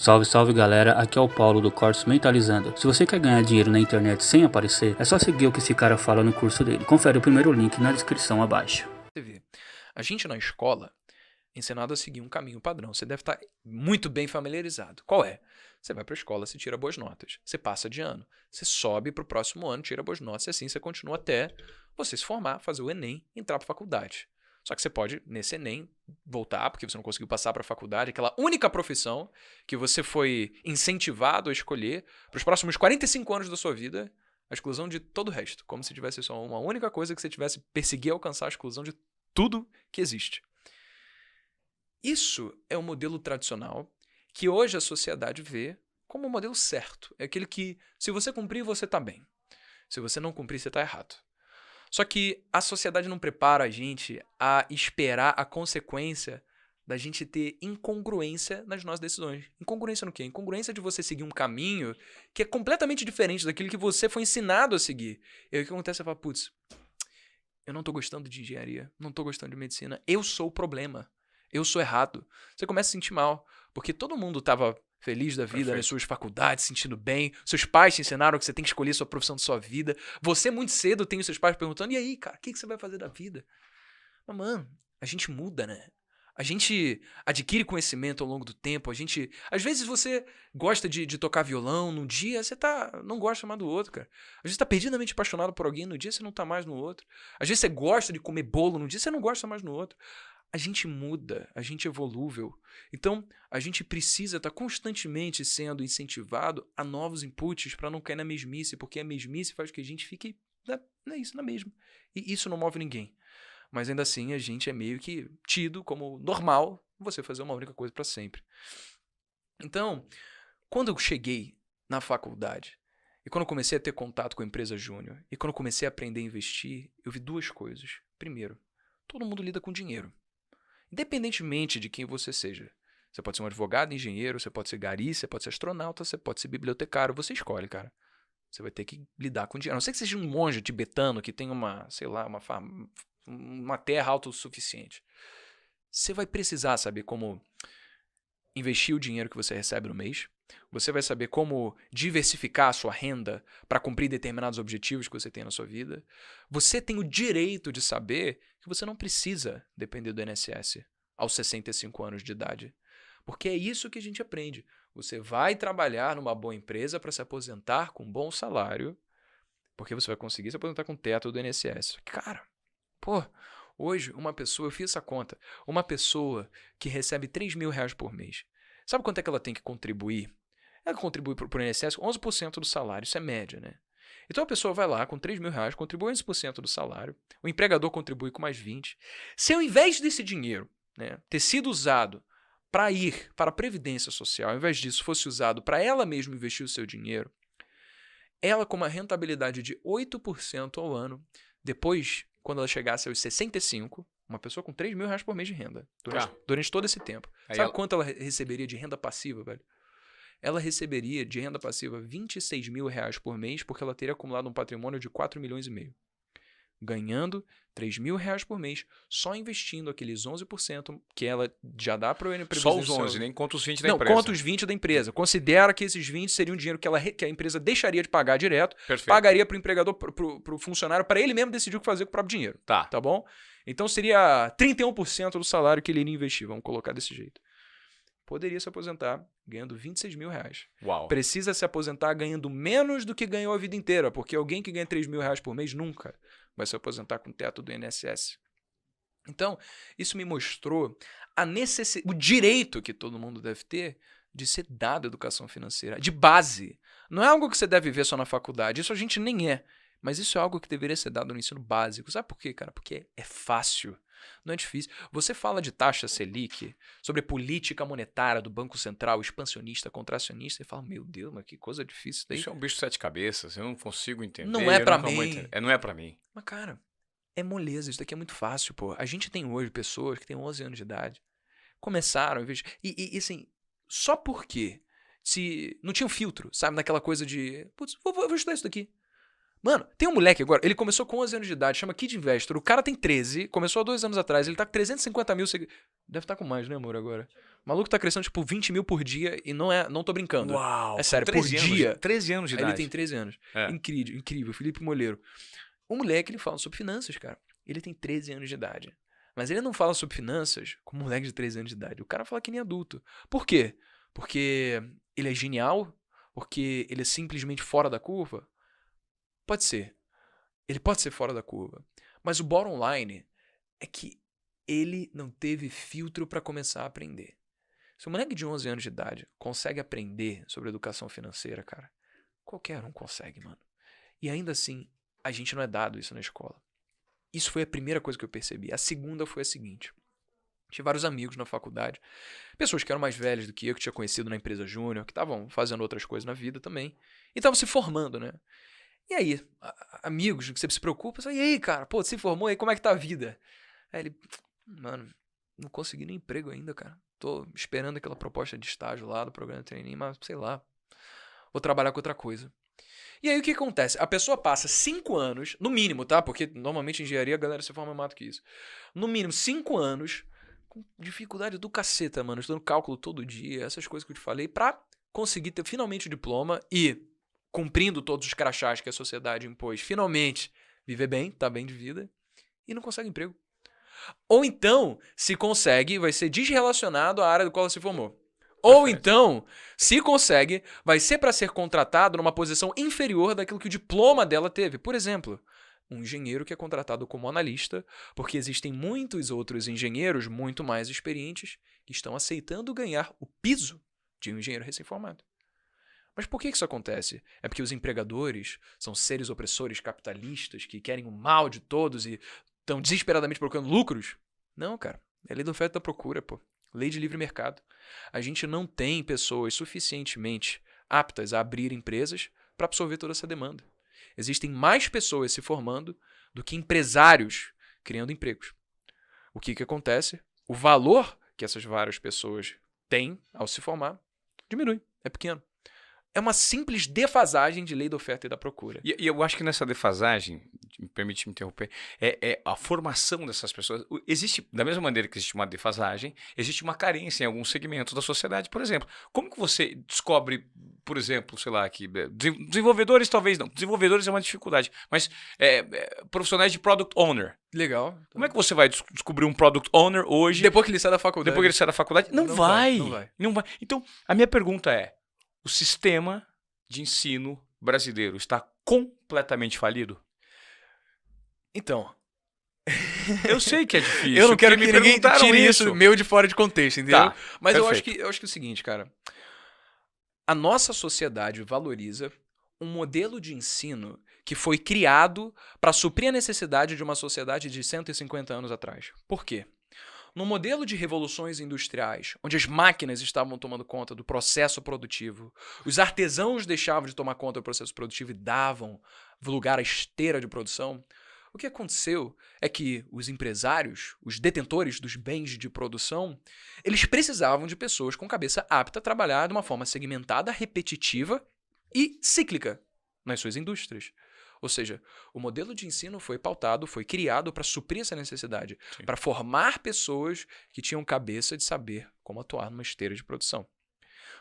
Salve, salve galera, aqui é o Paulo do Cortes Mentalizando. Se você quer ganhar dinheiro na internet sem aparecer, é só seguir o que esse cara fala no curso dele. Confere o primeiro link na descrição abaixo. Você vê, a gente na escola é ensinado a seguir um caminho padrão. Você deve estar muito bem familiarizado. Qual é? Você vai para a escola, você tira boas notas. Você passa de ano. Você sobe para o próximo ano, tira boas notas. E assim você continua até você se formar, fazer o Enem e entrar para a faculdade. Só que você pode, nesse Enem, voltar, porque você não conseguiu passar para a faculdade, aquela única profissão que você foi incentivado a escolher para os próximos 45 anos da sua vida, a exclusão de todo o resto. Como se tivesse só uma única coisa que você tivesse perseguir alcançar, a exclusão de tudo que existe. Isso é o modelo tradicional que hoje a sociedade vê como o modelo certo. É aquele que, se você cumprir, você está bem. Se você não cumprir, você está errado. Só que a sociedade não prepara a gente a esperar a consequência da gente ter incongruência nas nossas decisões. Incongruência no quê? Incongruência de você seguir um caminho que é completamente diferente daquilo que você foi ensinado a seguir. E aí o que acontece? Você fala, putz, eu não tô gostando de engenharia, não tô gostando de medicina, eu sou o problema, eu sou errado. Você começa a se sentir mal, porque todo mundo tava feliz da vida, nas suas faculdades, se sentindo bem, seus pais te ensinaram que você tem que escolher sua profissão de sua vida, você muito cedo tem os seus pais perguntando, e aí, cara, o que você vai fazer da vida? Mas, mano, a gente muda, né? A gente adquire conhecimento ao longo do tempo, às vezes você gosta de tocar violão num dia, você não gosta mais do outro, cara. Às vezes você tá perdidamente apaixonado por alguém, no dia você não tá mais no outro. Às vezes você gosta de comer bolo, num dia você não gosta mais no outro. A gente muda, a gente é volúvel. Então, a gente precisa estar constantemente sendo incentivado a novos inputs para não cair na mesmice, porque a mesmice faz com que a gente fique na mesma. E isso não move ninguém. Mas ainda assim, a gente é meio que tido como normal você fazer uma única coisa para sempre. Então, quando eu cheguei na faculdade, e quando eu comecei a ter contato com a empresa júnior, e quando eu comecei a aprender a investir, eu vi duas coisas. Primeiro, todo mundo lida com dinheiro. Independentemente de quem você seja. Você pode ser um advogado, engenheiro, você pode ser gari, você pode ser astronauta, você pode ser bibliotecário, você escolhe, cara. Você vai ter que lidar com dinheiro. A não ser que seja um monge tibetano que tem uma terra autossuficiente. Você vai precisar saber como investir o dinheiro que você recebe no mês. Você vai saber como diversificar a sua renda para cumprir determinados objetivos que você tem na sua vida. Você tem o direito de saber que você não precisa depender do INSS aos 65 anos de idade. Porque é isso que a gente aprende. Você vai trabalhar numa boa empresa para se aposentar com um bom salário, porque você vai conseguir se aposentar com o teto do INSS. Cara, pô, hoje eu fiz essa conta, uma pessoa que recebe 3 mil reais por mês, sabe quanto é que ela tem que contribuir? Ela contribui para o INSS 11% do salário, isso é média, né? Então a pessoa vai lá com 3 mil reais, contribui 11% do salário, o empregador contribui com mais 20%. Se ao invés desse dinheiro, né, ter sido usado para ir para a Previdência Social, ao invés disso fosse usado para ela mesma investir o seu dinheiro, ela com uma rentabilidade de 8% ao ano, depois, quando ela chegasse aos 65, uma pessoa com 3 mil reais por mês de renda, durante todo esse tempo. Sabe quanto ela receberia de renda passiva, velho? Ela receberia de renda passiva 26 mil reais por mês, porque ela teria acumulado um patrimônio de 4 milhões e meio. Ganhando 3 mil reais por mês, só investindo aqueles 11% que ela já dá para o Só os 11, nem conta os 20 da não, empresa. Não, conta os 20 da empresa. Considera que esses 20 seriam dinheiro que a empresa deixaria de pagar direto, Perfeito. Pagaria para o empregador, para o funcionário, para ele mesmo decidir o que fazer com o próprio dinheiro. Tá bom? Então seria 31% do salário que ele iria investir, vamos colocar desse jeito. Poderia se aposentar ganhando 26 mil reais. Uau. Precisa se aposentar ganhando menos do que ganhou a vida inteira, porque alguém que ganha 3 mil reais por mês nunca vai se aposentar com o teto do INSS. Então, isso me mostrou o direito que todo mundo deve ter de ser dado educação financeira, de base. Não é algo que você deve ver só na faculdade, isso a gente nem é. Mas isso é algo que deveria ser dado no ensino básico. Sabe por quê, cara? Porque é fácil, não é difícil. Você fala de taxa Selic, sobre política monetária do Banco Central, expansionista, contracionista, e fala, meu Deus, mas que coisa difícil daí. Isso é um bicho de 7 cabeças, eu não consigo entender. Não é pra mim. Não é pra mim. Mas, cara, é moleza, isso daqui é muito fácil, pô. A gente tem hoje pessoas que têm 11 anos de idade, começaram, e assim, só porque se não tinha um filtro, sabe, naquela coisa de, putz, vou estudar isso daqui. Mano, tem um moleque agora, ele começou com 11 anos de idade, chama Kid Investor. O cara tem 13, começou há 2 anos atrás, ele tá com 350 mil seguidores. Deve estar com mais, né, amor, agora? O maluco tá crescendo, tipo, 20 mil por dia e não tô brincando. Uau! É sério, por dia. 13 anos de Aí idade. ele tem 13 anos. É. Incrível, incrível. Felipe Moleiro. O moleque, ele fala sobre finanças, cara. Ele tem 13 anos de idade. Mas ele não fala sobre finanças como um moleque de 13 anos de idade. O cara fala que nem adulto. Por quê? Porque ele é genial? Porque ele é simplesmente fora da curva? Pode ser. Ele pode ser fora da curva. Mas o bottom line é que ele não teve filtro para começar a aprender. Se um moleque de 11 anos de idade consegue aprender sobre educação financeira, cara, qualquer um consegue, mano. E ainda assim, a gente não é dado isso na escola. Isso foi a primeira coisa que eu percebi. A segunda foi a seguinte. Tinha vários amigos na faculdade, pessoas que eram mais velhas do que eu tinha conhecido na empresa júnior, que estavam fazendo outras coisas na vida também, e estavam se formando, né? E aí, amigos que você se preocupa, e aí, cara, pô, você se formou, aí como é que tá a vida? Aí ele, mano, não consegui nem emprego ainda, cara. Tô esperando aquela proposta de estágio lá do programa de trainee, mas sei lá, vou trabalhar com outra coisa. E aí o que acontece? A pessoa passa 5 anos, no mínimo, tá? Porque normalmente em engenharia a galera se forma mais do que isso. No mínimo 5 anos, com dificuldade do caceta, mano, estudando cálculo todo dia, essas coisas que eu te falei, pra conseguir ter finalmente o diploma e, cumprindo todos os crachás que a sociedade impôs, finalmente viver bem, tá bem de vida, e não consegue emprego. Ou então, se consegue, vai ser desrelacionado à área do qual ela se formou. Ou então, se consegue, vai ser para ser contratado numa posição inferior daquilo que o diploma dela teve. Por exemplo, um engenheiro que é contratado como analista, porque existem muitos outros engenheiros muito mais experientes que estão aceitando ganhar o piso de um engenheiro recém-formado. Mas por que isso acontece? É porque os empregadores são seres opressores capitalistas que querem o mal de todos e estão desesperadamente procurando lucros? Não, cara. É a lei da oferta e da procura, pô. Lei de livre mercado. A gente não tem pessoas suficientemente aptas a abrir empresas para absorver toda essa demanda. Existem mais pessoas se formando do que empresários criando empregos. O que acontece? O valor que essas várias pessoas têm ao se formar diminui, é pequeno. É uma simples defasagem de lei da oferta e da procura. E eu acho que nessa defasagem, me permite me interromper, é a formação dessas pessoas. Existe, da mesma maneira que existe uma defasagem, existe uma carência em alguns segmentos da sociedade. Por exemplo, como que você descobre, por exemplo, sei lá, que desenvolvedores talvez não, desenvolvedores é uma dificuldade, mas profissionais de product owner. Legal. Como é que você vai descobrir um product owner hoje? Depois que ele sai da faculdade. Depois que ele sai da faculdade? Não vai. Não vai. Então, a minha pergunta é, o sistema de ensino brasileiro está completamente falido? Então. Eu sei que é difícil. Eu não quero que ninguém tire isso meu de fora de contexto, entendeu? Tá, mas eu perfeito. acho que é o seguinte, cara. A nossa sociedade valoriza um modelo de ensino que foi criado para suprir a necessidade de uma sociedade de 150 anos atrás. Por quê? No modelo de revoluções industriais, onde as máquinas estavam tomando conta do processo produtivo, os artesãos deixavam de tomar conta do processo produtivo e davam lugar à esteira de produção, o que aconteceu é que os empresários, os detentores dos bens de produção, eles precisavam de pessoas com cabeça apta a trabalhar de uma forma segmentada, repetitiva e cíclica nas suas indústrias. Ou seja, o modelo de ensino foi pautado, foi criado para suprir essa necessidade, para formar pessoas que tinham cabeça de saber como atuar numa esteira de produção.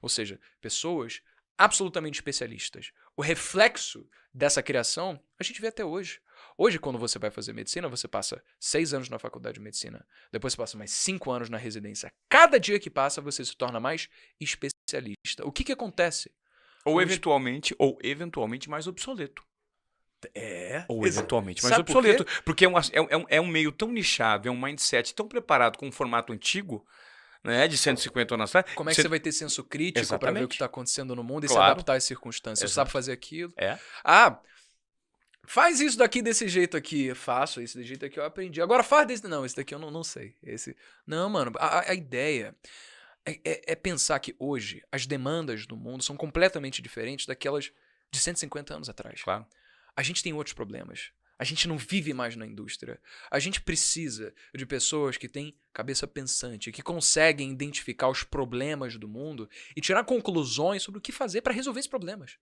Ou seja, pessoas absolutamente especialistas. O reflexo dessa criação a gente vê até hoje. Hoje, quando você vai fazer medicina, você passa 6 anos na faculdade de medicina, depois você passa mais 5 anos na residência. Cada dia que passa, você se torna mais especialista. O que acontece? Ou eventualmente mais obsoleto. Ou eventualmente mais obsoleto. Porque é um meio tão nichado, é um mindset tão preparado com um formato antigo, né, de 150 anos atrás. Como é que você vai ter senso crítico para ver o que está acontecendo no mundo e se adaptar às circunstâncias? Você sabe fazer aquilo? Faz isso daqui desse jeito aqui. Faço esse desse jeito aqui, eu aprendi. Agora faz desse... Não, esse daqui eu não sei. Não, mano, a ideia é pensar que hoje as demandas do mundo são completamente diferentes daquelas de 150 anos atrás. Claro. A gente tem outros problemas. A gente não vive mais na indústria. A gente precisa de pessoas que têm cabeça pensante, que conseguem identificar os problemas do mundo e tirar conclusões sobre o que fazer para resolver esses problemas.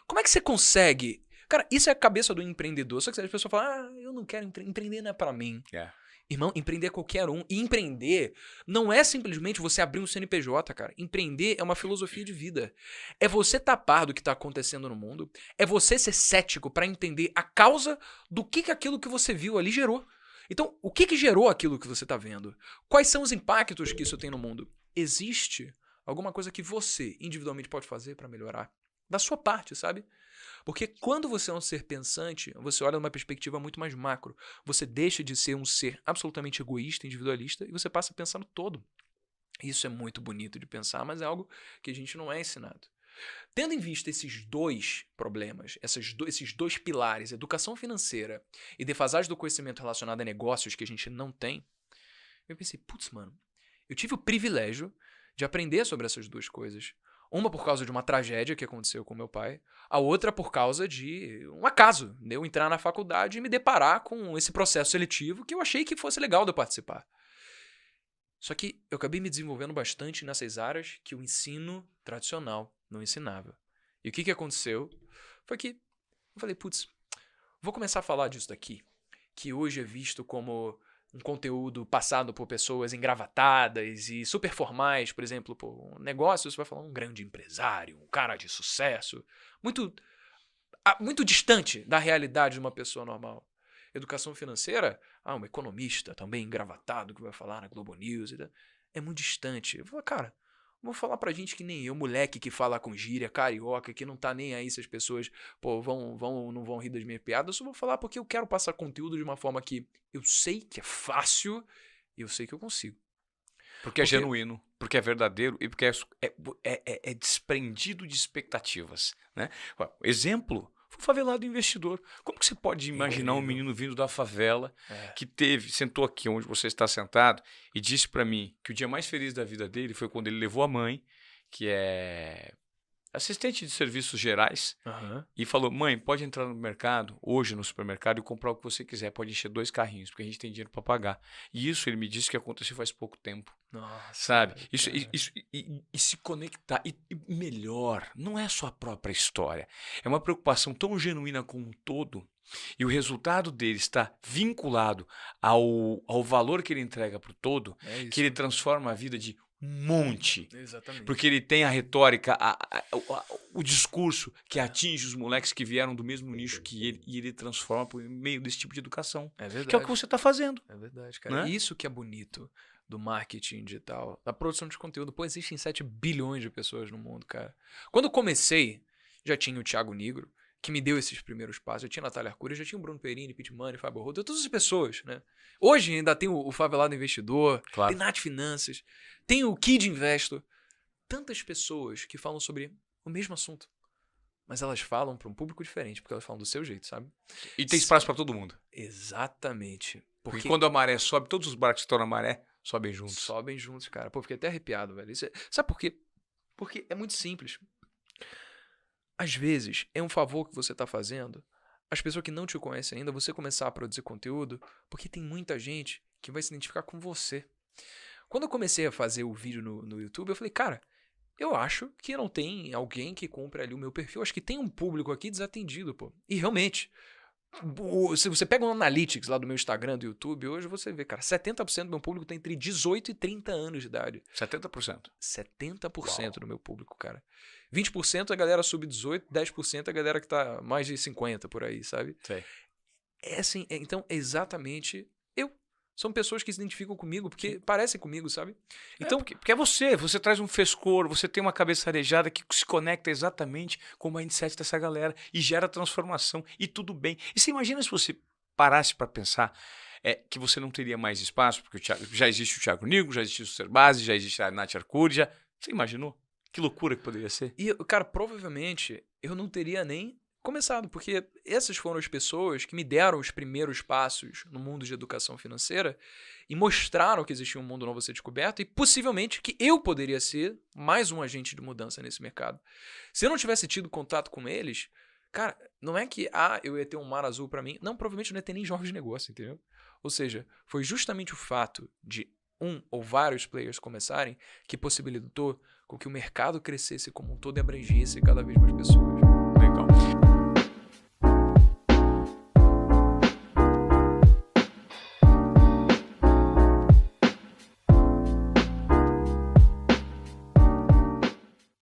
Como é que você consegue Cara, isso é a cabeça do empreendedor. Só que as pessoas falam, eu não quero empreender, não é pra mim. Irmão, empreender é qualquer um. E empreender não é simplesmente você abrir um CNPJ, cara. Empreender é uma filosofia de vida. É você tapar do que tá acontecendo no mundo. É você ser cético pra entender a causa do que aquilo que você viu ali gerou. Então, o que gerou aquilo que você tá vendo? Quais são os impactos que isso tem no mundo? Existe alguma coisa que você individualmente pode fazer pra melhorar? Da sua parte, sabe? Porque quando você é um ser pensante, você olha numa perspectiva muito mais macro. Você deixa de ser um ser absolutamente egoísta, individualista, e você passa a pensar no todo. Isso é muito bonito de pensar, mas é algo que a gente não é ensinado. Tendo em vista esses dois problemas, esses dois pilares, educação financeira e defasagem do conhecimento relacionado a negócios que a gente não tem, eu pensei, putz, mano, eu tive o privilégio de aprender sobre essas duas coisas. Uma por causa de uma tragédia que aconteceu com meu pai, a outra por causa de um acaso, de eu entrar na faculdade e me deparar com esse processo seletivo que eu achei que fosse legal de eu participar. Só que eu acabei me desenvolvendo bastante nessas áreas que o ensino tradicional não ensinava. E o que aconteceu foi que eu falei, putz, vou começar a falar disso daqui, que hoje é visto como um conteúdo passado por pessoas engravatadas e super formais, por exemplo, por um negócio, você vai falar um grande empresário, um cara de sucesso, muito distante da realidade de uma pessoa normal. Educação financeira, um economista também engravatado que vai falar na Globo News, e tal. É muito distante. Eu falo, cara, vou falar pra gente que nem eu, moleque que fala com gíria, carioca, que não tá nem aí se as pessoas não vão rir das minhas piadas. Eu só vou falar porque eu quero passar conteúdo de uma forma que eu sei que é fácil e eu sei que eu consigo. Porque é genuíno, porque é verdadeiro e porque é desprendido de expectativas, né? Exemplo, foi o favelado investidor. Como que você pode imaginar um menino vindo da favela que sentou aqui onde você está sentado e disse para mim que o dia mais feliz da vida dele foi quando ele levou a mãe, que é assistente de serviços gerais, e falou, mãe, pode entrar no mercado, hoje no supermercado, e comprar o que você quiser, pode encher 2 carrinhos, porque a gente tem dinheiro para pagar. E isso ele me disse que aconteceu faz pouco tempo. Nossa, sabe? E se conectar. E melhor, não é só a própria história. É uma preocupação tão genuína com o todo, e o resultado dele está vinculado ao valor que ele entrega para o todo, que ele transforma a vida de monte. Exatamente. Porque ele tem a retórica, o discurso que atinge os moleques que vieram do mesmo nicho que ele, e ele transforma por meio desse tipo de educação. É verdade. Que é o que você está fazendo. É verdade, cara. Né? Isso que é bonito do marketing digital, da produção de conteúdo. Pô, existem 7 bilhões de pessoas no mundo, cara. Quando eu comecei, já tinha o Thiago Nigro, que me deu esses primeiros passos. Já tinha a Natália Arcuri, já tinha o Bruno Perini, Pete Money, Fábio Rodo, todas as pessoas, né? Hoje ainda tem o Favelado Investidor, claro. Tem Nath Finanças, tem o Kid Investor. Tantas pessoas que falam sobre o mesmo assunto. Mas elas falam para um público diferente, porque elas falam do seu jeito, sabe? E tem espaço para todo mundo. Exatamente. Porque quando a maré sobe, todos os barcos que estão na maré sobem juntos. Sobem juntos, cara. Pô, fiquei até arrepiado, velho. Sabe por quê? Porque é muito simples. Às vezes, é um favor que você está fazendo as pessoas que não te conhecem ainda, você começar a produzir conteúdo, porque tem muita gente que vai se identificar com você. Quando eu comecei a fazer o vídeo no YouTube, eu falei, cara, eu acho que não tem alguém que compre ali o meu perfil. Eu acho que tem um público aqui desatendido, pô. E realmente, se você pega um Analytics lá do meu Instagram, do YouTube, hoje você vê, cara, 70% do meu público tem entre 18 e 30 anos de idade. 70%? 70% do meu público, cara. 20% é a galera sub-18, 10% é a galera que tá mais de 50 por aí, sabe? Sei. É assim, então, exatamente eu. São pessoas que se identificam comigo, porque parecem comigo, sabe? Então, porque é você traz um frescor, você tem uma cabeça arejada que se conecta exatamente com o mindset dessa galera e gera transformação, e tudo bem. E você imagina se você parasse para pensar que você não teria mais espaço, porque já existe o Thiago Nigro, já existe o Serbasi, já existe a Nath Arcuri, você imaginou? Que loucura que poderia ser. E, cara, provavelmente eu não teria nem começado, porque essas foram as pessoas que me deram os primeiros passos no mundo de educação financeira e mostraram que existia um mundo novo a ser descoberto e possivelmente que eu poderia ser mais um agente de mudança nesse mercado. Se eu não tivesse tido contato com eles, cara, não é que eu ia ter um mar azul para mim. Não, provavelmente não ia ter nem jogos de negócio, entendeu? Ou seja, foi justamente o fato de um ou vários players começarem que possibilitou com que o mercado crescesse como um todo e abrangesse cada vez mais pessoas. Legal.